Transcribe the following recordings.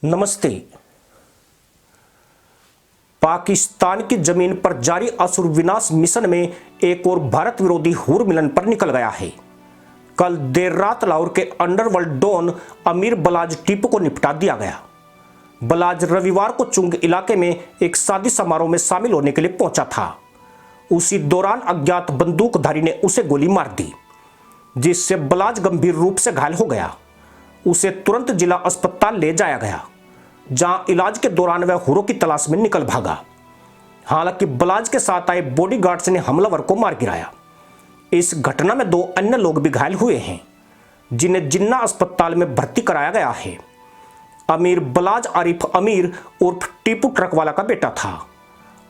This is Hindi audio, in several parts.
नमस्ते। पाकिस्तान की जमीन पर जारी असुर विनाश मिशन में एक और भारत विरोधी हुर मिलन पर निकल गया है। कल देर रात लाहौर के अंडरवर्ल्ड डॉन अमीर बलाज टीपू को निपटा दिया गया। बलाज रविवार को चुंग इलाके में एक शादी समारोह में शामिल होने के लिए पहुंचा था। उसी दौरान अज्ञात बंदूकधारी ने उसे गोली मार दी, जिससे बलाज गंभीर रूप से घायल हो गया। उसे तुरंत जिला अस्पताल ले जाया गया, जहां इलाज के दौरान वह हुरों की तलाश में निकल भागा। हालांकि बलाज के साथ आए बॉडीगार्ड्स ने हमलावर को मार गिराया। इस घटना में 2 अन्य लोग भी घायल हुए हैं, जिन्हें जिन्ना अस्पताल में भर्ती कराया गया है। अमीर बलाज आरिफ अमीर उर्फ टीपू ट्रक वाला का बेटा था।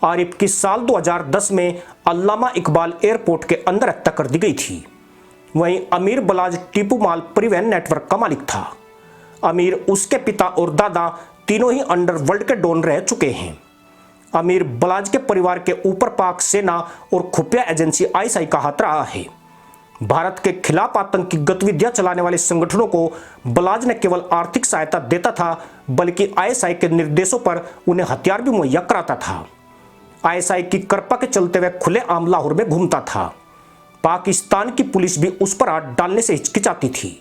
आरिफ की साल 2010 में अल्लामा इकबाल एयरपोर्ट के अंदर हत्या कर दी गई थी। वहीं अमीर बलाज टीपू माल परिवहन नेटवर्क का मालिक था। अमीर, उसके पिता और दादा तीनों ही अंडरवर्ल्ड के डॉन रह चुके हैं। अमीर बलाज के परिवार के ऊपर पाक सेना और खुफिया एजेंसी आईएसआई का हाथ रहा है। भारत के खिलाफ आतंकी गतिविधियां चलाने वाले संगठनों को बलाज न केवल आर्थिक सहायता देता था, बल्कि आईएसआई के निर्देशों पर उन्हें हथियार भी मुहैया कराता था। आईएसआई की कृपा के चलते वह खुलेआम लाहौर में घूमता था। पाकिस्तान की पुलिस भी उस पर हाथ डालने से हिचकिचाती थी।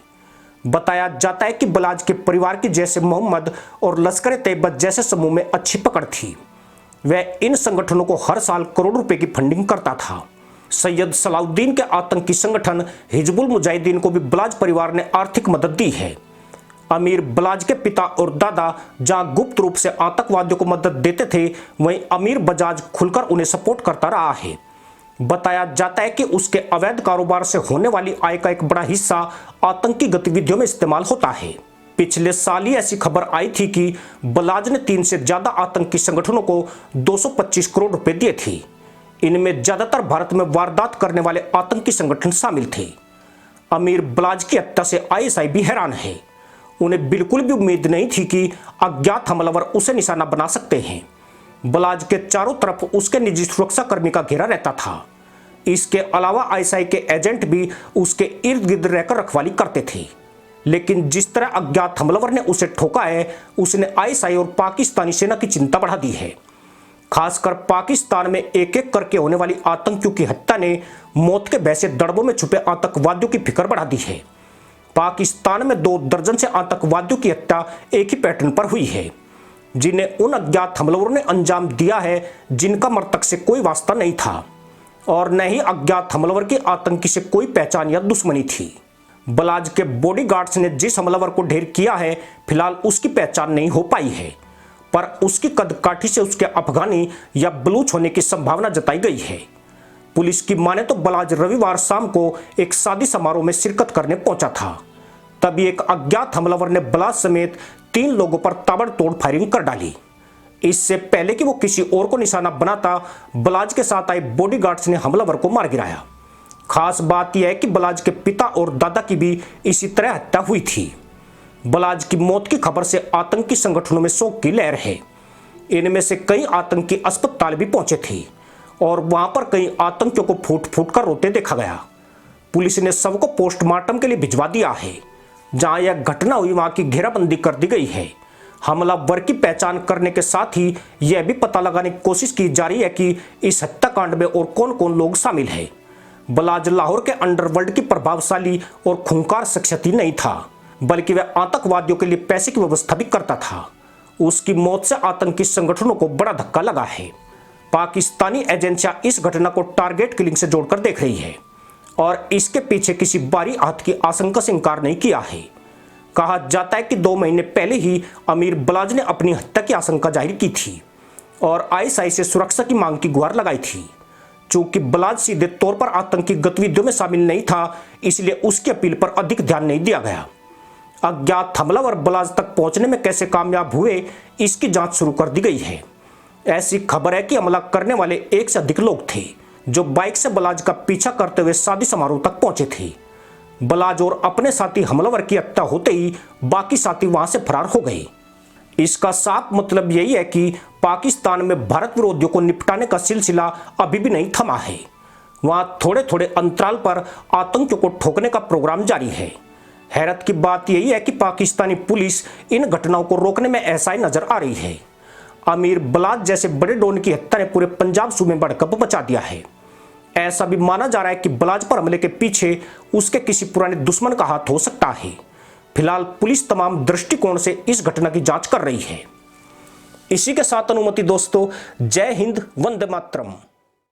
बताया जाता है कि बलाज के परिवार की जैसे मोहम्मद और लश्कर तैयबा जैसे समूह में अच्छी पकड़ थी। वह इन संगठनों को हर साल करोड़ रुपए की फंडिंग करता था। सैयद सलाउद्दीन के आतंकी संगठन हिजबुल मुजाहिदीन को भी बलाज परिवार ने आर्थिक मदद दी है। अमीर बलाज के पिता और दादा जहां गुप्त रूप से आतंकवादियों को मदद देते थे, वहीं अमीर बजाज खुलकर उन्हें सपोर्ट करता रहा है। बताया जाता है कि उसके अवैध कारोबार से होने वाली आय का एक बड़ा हिस्सा आतंकी गतिविधियों में इस्तेमाल होता है। पिछले साल ही ऐसी खबर आई थी कि बलाज ने 3 से ज्यादा आतंकी संगठनों को 225 करोड़ रुपए दिए थे। इनमें ज्यादातर भारत में वारदात करने वाले आतंकी संगठन शामिल थे। अमीर बलाज की हत्या से आईएसआई भी हैरान है। उन्हें बिल्कुल भी उम्मीद नहीं थी कि अज्ञात हमलावर उसे निशाना बना सकते हैं। बलाज के चारों तरफ उसके निजी सुरक्षा कर्मी का घेरा रहता था। इसके अलावा आईएसआई के एजेंट भी उसके इर्द गिर्द रहकर रखवाली करते थे। लेकिन जिस तरह अज्ञात हमलावर ने उसे ठोका है, उसने आईएसआई और पाकिस्तानी सेना की चिंता बढ़ा दी है। खासकर पाकिस्तान में एक एक करके होने वाली आतंकियों की हत्या ने मौत के भय से दड़बों में छुपे आतंकवादियों की फिक्र बढ़ा दी है। पाकिस्तान में 2 दर्जन से आतंकवादियों की हत्या एक ही पैटर्न पर हुई है, जिन्हें उन अज्ञात हमलावरों ने अंजाम दिया है जिनका मृतक से कोई वास्ता नहीं था और न ही अज्ञात हमलावर की आतंकी से कोई पहचान या दुश्मनी थी। बलाज के बॉडीगार्ड्स ने जिस हमलावर को ढेर किया है, फिलहाल उसकी पहचान नहीं हो पाई है, पर उसकी कदकाठी से उसके अफगानी या बलूच होने की संभावना जताई गई है। पुलिस की माने तो बलाज रविवार शाम को एक शादी समारोह में शिरकत करने पहुंचा था। तभी एक अज्ञात हमलावर ने बलाज समेत 3 लोगों पर ताबड़तोड़ फायरिंग कर डाली। इससे पहले कि वो किसी और को निशाना बनाता, बलाज के साथ आए बॉडीगार्ड्स ने हमलावर को मार गिराया। खास बात यह है कि बलाज के पिता और दादा की भी इसी तरह हत्या हुई थी। बलाज की मौत की खबर से आतंकी संगठनों में शोक की लहर है। इनमें से कई आतंकी अस्पताल भी पहुंचे थे और वहां पर कई आतंकियों को फूट फूट कर रोते देखा गया। पुलिस ने शव को पोस्टमार्टम के लिए भिजवा दिया है। जहां यह घटना हुई, वहां की घेराबंदी कर दी गई है। हमलावर की पहचान करने के साथ ही यह भी पता लगाने की कोशिश की जा रही है कि इस हत्याकांड में और कौन कौन लोग शामिल हैं। बलाज लाहौर के अंडरवर्ल्ड की प्रभावशाली और खूंखार शख्सियत ही नहीं था, बल्कि वह आतंकवादियों के लिए पैसे की व्यवस्था भी करता था। उसकी मौत से आतंकी संगठनों को बड़ा धक्का लगा है। पाकिस्तानी एजेंसियां इस घटना को टारगेट किलिंग से जोड़कर देख रही है और इसके पीछे किसी बारी हाथ की आशंका से इंकार नहीं किया है। कहा जाता है कि 2 महीने पहले ही अमीर बलाज ने अपनी हत्या की आशंका जाहिर की थी और आईएसआई से सुरक्षा की मांग की गुहार लगाई थी। चूंकि बलाज सीधे तौर पर आतंकी गतिविधियों में शामिल नहीं था, इसलिए उसकी अपील पर अधिक ध्यान नहीं दिया गया। अज्ञात हमलावर बलाज तक पहुंचने में कैसे कामयाब हुए, इसकी जांच शुरू कर दी गई है। ऐसी खबर है कि हमला करने वाले 1 से अधिक लोग थे, जो बाइक से बलाज का पीछा करते हुए शादी समारोह तक पहुंचे थे। बलाज और अपने साथी हमलावर की हत्या होते ही बाकी साथी वहां से फरार हो गए। इसका साफ मतलब यही है कि पाकिस्तान में भारत विरोधियों को निपटाने का सिलसिला अभी भी नहीं थमा है। वहां थोड़े थोड़े अंतराल पर आतंकियों को ठोकने का प्रोग्राम जारी है। हैरत की बात यही है कि पाकिस्तानी पुलिस इन घटनाओं को रोकने में ऐसा ही नजर आ रही है। अमीर बलाज जैसे बड़े डॉन की हत्या ने पूरे पंजाब सूबे में भड़कंप मचा दिया है। ऐसा भी माना जा रहा है कि बलाज पर हमले के पीछे उसके किसी पुराने दुश्मन का हाथ हो सकता है। फिलहाल पुलिस तमाम दृष्टिकोण से इस घटना की जांच कर रही है। इसी के साथ अनुमति दोस्तों, जय हिंद, वंदे मातरम।